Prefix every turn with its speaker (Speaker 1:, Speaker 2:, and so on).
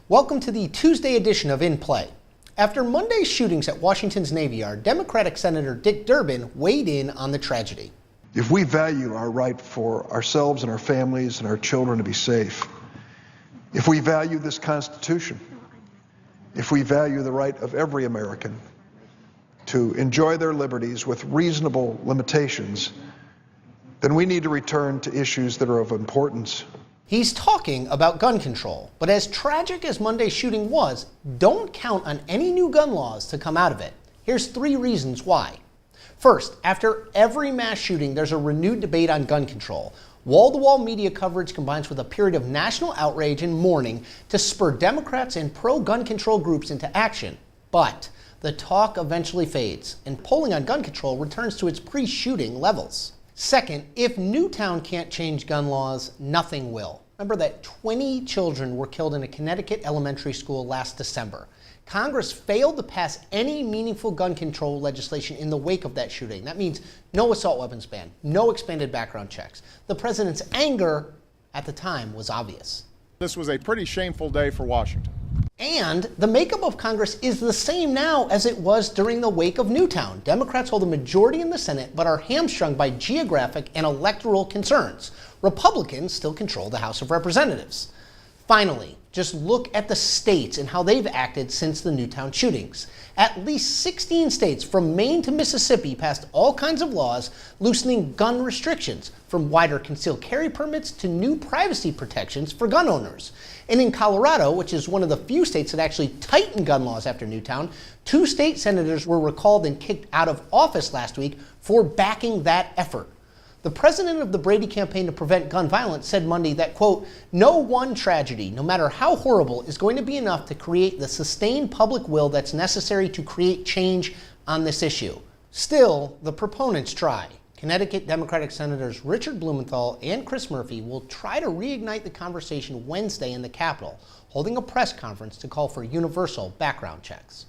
Speaker 1: Welcome to the Tuesday edition of In Play. After Monday's shootings at Washington's Navy Yard, Democratic Senator Dick Durbin weighed in on the tragedy.
Speaker 2: If we value our right for ourselves and our families and our children to be safe, if we value this Constitution, if we value the right of every American to enjoy their liberties with reasonable limitations, then we need to return to issues that are of importance.
Speaker 1: He's talking about gun control, but as tragic as Monday's shooting was, don't count on any new gun laws to come out of it. Here's 3 reasons why. First, after every mass shooting, there's a renewed debate on gun control. Wall-to-wall media coverage combines with a period of national outrage and mourning to spur Democrats and pro-gun control groups into action. But the talk eventually fades, and polling on gun control returns to its pre-shooting levels. Second, if Newtown can't change gun laws, nothing will. Remember that 20 children were killed in a Connecticut elementary school last December. Congress failed to pass any meaningful gun control legislation in the wake of that shooting. That means no assault weapons ban, no expanded background checks. The president's anger at the time was obvious.
Speaker 3: This was a pretty shameful day for Washington.
Speaker 1: And the makeup of Congress is the same now as it was during the wake of Newtown. Democrats hold a majority in the Senate, but are hamstrung by geographic and electoral concerns. Republicans still control the House of Representatives. Finally, just look at the states and how they've acted since the Newtown shootings. At least 16 states from Maine to Mississippi passed all kinds of laws loosening gun restrictions, from wider concealed carry permits to new privacy protections for gun owners. And in Colorado, which is one of the few states that actually tightened gun laws after Newtown, 2 state senators were recalled and kicked out of office last week for backing that effort. The president of the Brady Campaign to Prevent Gun Violence said Monday that, quote, "No one tragedy, no matter how horrible, is going to be enough to create the sustained public will that's necessary to create change on this issue." Still, the proponents try. Connecticut Democratic Senators Richard Blumenthal and Chris Murphy will try to reignite the conversation Wednesday in the Capitol, holding a press conference to call for universal background checks.